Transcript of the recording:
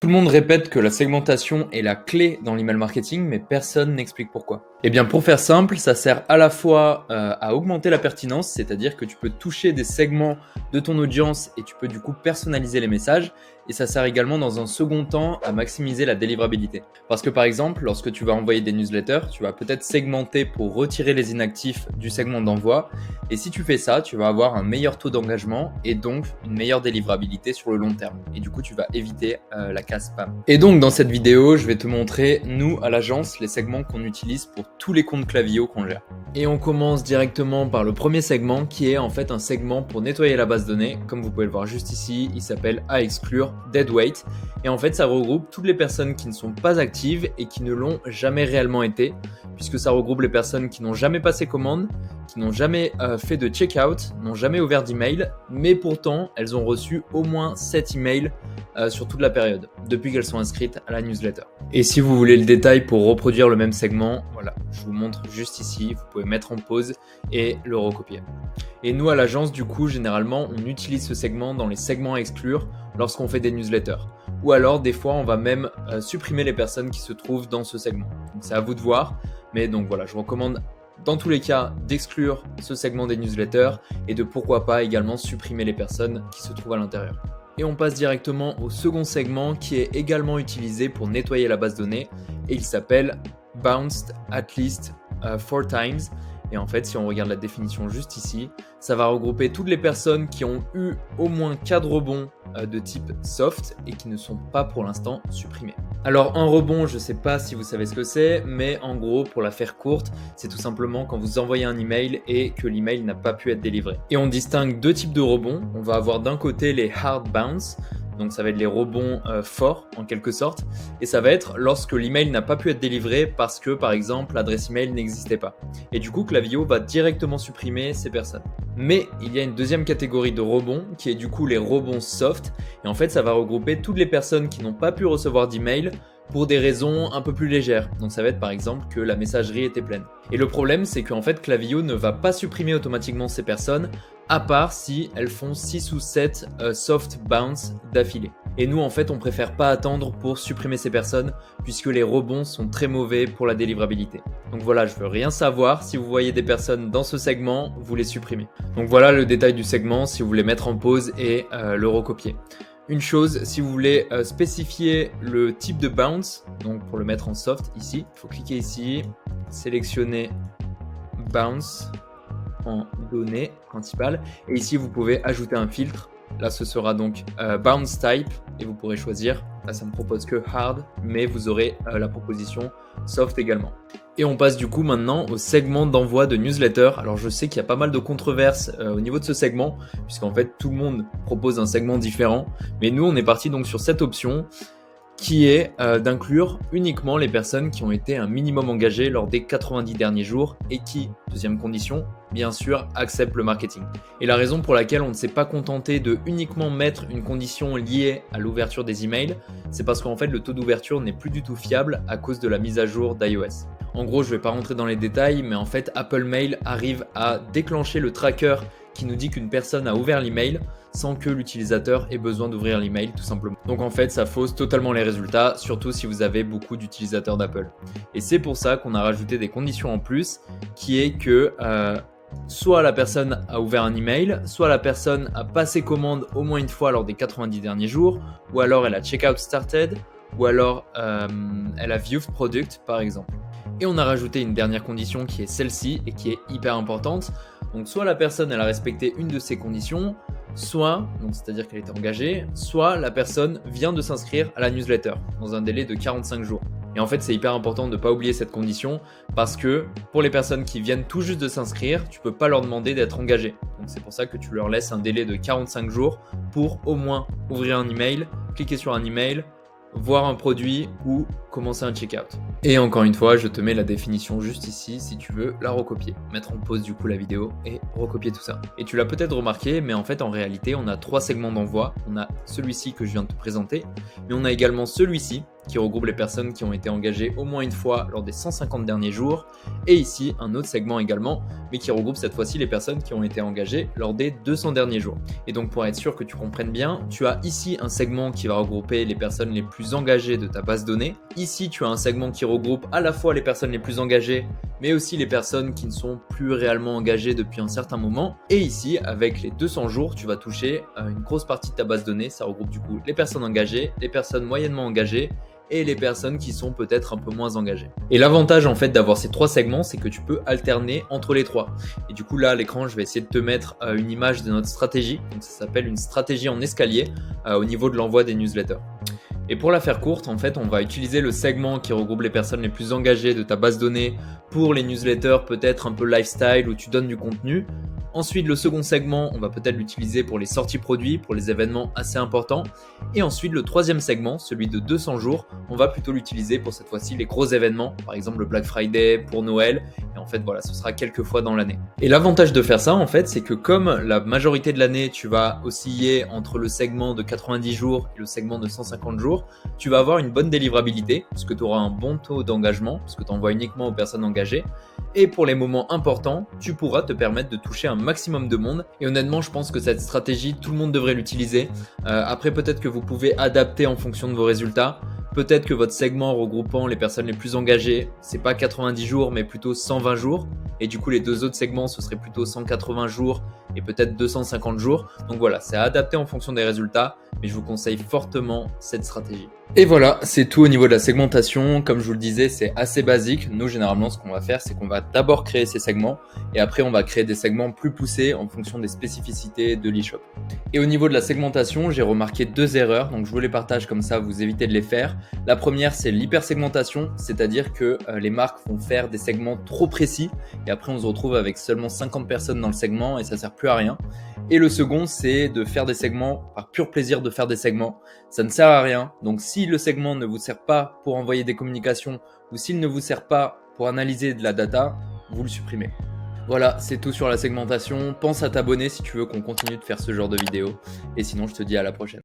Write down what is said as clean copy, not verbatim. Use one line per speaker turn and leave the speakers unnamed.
Tout le monde répète que la segmentation est la clé dans l'email marketing, mais personne n'explique pourquoi. Eh bien, pour faire simple, ça sert à la fois à augmenter la pertinence, c'est-à-dire que tu peux toucher des segments de ton audience et tu peux du coup personnaliser les messages. Et ça sert également dans un second temps à maximiser la délivrabilité. Parce que par exemple, lorsque tu vas envoyer des newsletters, tu vas peut-être segmenter pour retirer les inactifs du segment d'envoi. Et si tu fais ça, tu vas avoir un meilleur taux d'engagement et donc une meilleure délivrabilité sur le long terme. Et du coup, tu vas éviter la casse spam. Et donc, dans cette vidéo, je vais te montrer, nous, à l'agence, les segments qu'on utilise pour tous les comptes Klaviyo qu'on gère. Et on commence directement par le premier segment qui est en fait un segment pour nettoyer la base de données. Comme vous pouvez le voir juste ici, il s'appelle à exclure deadweight. Et en fait, ça regroupe toutes les personnes qui ne sont pas actives et qui ne l'ont jamais réellement été, puisque ça regroupe les personnes qui n'ont jamais passé commande, qui n'ont jamais fait de checkout, n'ont jamais ouvert d'email, mais pourtant, elles ont reçu au moins 7 emails sur toute la période, depuis qu'elles sont inscrites à la newsletter. Et si vous voulez le détail pour reproduire le même segment, voilà, je vous montre juste ici, vous pouvez mettre en pause et le recopier. Et nous, à l'agence, du coup, généralement, on utilise ce segment dans les segments à exclure lorsqu'on fait des newsletters. Ou alors, des fois, on va même supprimer les personnes qui se trouvent dans ce segment. Donc, c'est à vous de voir. Mais donc voilà, je vous recommande dans tous les cas d'exclure ce segment des newsletters et de pourquoi pas également supprimer les personnes qui se trouvent à l'intérieur. Et on passe directement au second segment qui est également utilisé pour nettoyer la base de données et il s'appelle Bounced at least 4 times. Et en fait, si on regarde la définition juste ici, ça va regrouper toutes les personnes qui ont eu au moins 4 rebonds de type soft et qui ne sont pas pour l'instant supprimés. Alors un rebond, je ne sais pas si vous savez ce que c'est, mais en gros, pour la faire courte, c'est tout simplement quand vous envoyez un email et que l'email n'a pas pu être délivré. Et on distingue deux types de rebonds. On va avoir d'un côté les hard bounce, donc ça va être les rebonds forts en quelque sorte, et ça va être lorsque l'email n'a pas pu être délivré parce que par exemple l'adresse email n'existait pas. Et du coup Klaviyo va directement supprimer ces personnes. Mais il y a une deuxième catégorie de rebonds qui est du coup les rebonds soft, et en fait ça va regrouper toutes les personnes qui n'ont pas pu recevoir d'email pour des raisons un peu plus légères. Donc ça va être par exemple que la messagerie était pleine. Et le problème c'est qu'en fait Klaviyo ne va pas supprimer automatiquement ces personnes à part si elles font 6 ou 7 soft bounce d'affilée. Et nous en fait on préfère pas attendre pour supprimer ces personnes puisque les rebonds sont très mauvais pour la délivrabilité. Donc voilà, je veux rien savoir, si vous voyez des personnes dans ce segment, vous les supprimez. Donc voilà le détail du segment si vous voulez mettre en pause et le recopier. Une chose, si vous voulez spécifier le type de bounce, donc pour le mettre en soft ici, il faut cliquer ici, sélectionner bounce en données principales et ici vous pouvez ajouter un filtre. Là ce sera donc bounce type et vous pourrez choisir, là ça me propose que hard mais vous aurez la proposition soft également. Et on passe du coup maintenant au segment d'envoi de newsletter. Alors je sais qu'il y a pas mal de controverses au niveau de ce segment puisqu'en fait tout le monde propose un segment différent, mais nous on est parti donc sur cette option qui est d'inclure uniquement les personnes qui ont été un minimum engagées lors des 90 derniers jours et qui, deuxième condition, bien sûr, acceptent le marketing. Et la raison pour laquelle on ne s'est pas contenté de uniquement mettre une condition liée à l'ouverture des emails, c'est parce qu'en fait le taux d'ouverture n'est plus du tout fiable à cause de la mise à jour d'iOS. En gros, je ne vais pas rentrer dans les détails, mais en fait Apple Mail arrive à déclencher le tracker qui nous dit qu'une personne a ouvert l'email sans que l'utilisateur ait besoin d'ouvrir l'email tout simplement. Donc en fait ça fausse totalement les résultats, surtout si vous avez beaucoup d'utilisateurs d'Apple. Et c'est pour ça qu'on a rajouté des conditions en plus, qui est que soit la personne a ouvert un email, soit la personne a passé commande au moins une fois lors des 90 derniers jours, ou alors elle a checkout started, ou alors elle a viewed product par exemple. Et on a rajouté une dernière condition qui est celle-ci et qui est hyper importante. Donc soit la personne elle a respecté une de ces conditions, soit, donc c'est-à-dire qu'elle était engagée, soit la personne vient de s'inscrire à la newsletter dans un délai de 45 jours. Et en fait c'est hyper important de ne pas oublier cette condition parce que pour les personnes qui viennent tout juste de s'inscrire, tu peux pas leur demander d'être engagées. Donc c'est pour ça que tu leur laisses un délai de 45 jours pour au moins ouvrir un email, cliquer sur un email, voir un produit ou commencer un checkout. Et encore une fois, je te mets la définition juste ici si tu veux la recopier. Mettre en pause du coup la vidéo et recopier tout ça. Et tu l'as peut-être remarqué, mais en fait en réalité on a 3 segments d'envoi. On a celui-ci que je viens de te présenter, mais on a également celui-ci qui regroupe les personnes qui ont été engagées au moins une fois lors des 150 derniers jours. Et ici, un autre segment également, mais qui regroupe cette fois-ci les personnes qui ont été engagées lors des 200 derniers jours. Et donc pour être sûr que tu comprennes bien, tu as ici un segment qui va regrouper les personnes les plus engagées de ta base de données. Ici, tu as un segment qui regroupe à la fois les personnes les plus engagées, mais aussi les personnes qui ne sont plus réellement engagées depuis un certain moment. Et ici, avec les 200 jours, tu vas toucher une grosse partie de ta base de données. Ça regroupe du coup les personnes engagées, les personnes moyennement engagées et les personnes qui sont peut-être un peu moins engagées. Et l'avantage en fait d'avoir ces trois segments, c'est que tu peux alterner entre les trois. Et du coup là à l'écran, je vais essayer de te mettre une image de notre stratégie. Donc ça s'appelle une stratégie en escalier au niveau de l'envoi des newsletters. Et pour la faire courte, en fait, on va utiliser le segment qui regroupe les personnes les plus engagées de ta base de données pour les newsletters peut-être un peu lifestyle où tu donnes du contenu. Ensuite, le second segment, on va peut-être l'utiliser pour les sorties produits, pour les événements assez importants. Et ensuite, le troisième segment, celui de 200 jours, on va plutôt l'utiliser pour cette fois-ci les gros événements, par exemple le Black Friday, pour Noël. Et en fait, voilà, ce sera quelques fois dans l'année. Et l'avantage de faire ça, en fait, c'est que comme la majorité de l'année, tu vas osciller entre le segment de 90 jours et le segment de 150 jours, tu vas avoir une bonne délivrabilité, puisque tu auras un bon taux d'engagement, puisque tu envoies uniquement aux personnes engagées. Et pour les moments importants, tu pourras te permettre de toucher un maximum de monde. Et honnêtement, je pense que cette stratégie, tout le monde devrait l'utiliser. Après, peut-être que vous pouvez adapter en fonction de vos résultats. Peut-être que votre segment regroupant les personnes les plus engagées, c'est pas 90 jours, mais plutôt 120 jours. Et du coup, les deux autres segments, ce serait plutôt 180 jours et peut-être 250 jours. Donc voilà, c'est à adapter en fonction des résultats, mais je vous conseille fortement cette stratégie. Et voilà, c'est tout au niveau de la segmentation. Comme je vous le disais, c'est assez basique. Nous, généralement, ce qu'on va faire, c'est qu'on va d'abord créer ces segments et après, on va créer des segments plus poussés en fonction des spécificités de l'e-shop. Et au niveau de la segmentation, j'ai remarqué deux erreurs, donc je vous les partage comme ça, vous évitez de les faire. La première, c'est l'hypersegmentation, c'est-à-dire que les marques vont faire des segments trop précis et après, on se retrouve avec seulement 50 personnes dans le segment et ça sert plus à rien. Et le second, c'est de faire des segments par pur plaisir de faire des segments. Ça ne sert à rien. Donc, si le segment ne vous sert pas pour envoyer des communications ou s'il ne vous sert pas pour analyser de la data, vous le supprimez. Voilà, c'est tout sur la segmentation. Pense à t'abonner si tu veux qu'on continue de faire ce genre de vidéos. Et sinon, je te dis à la prochaine.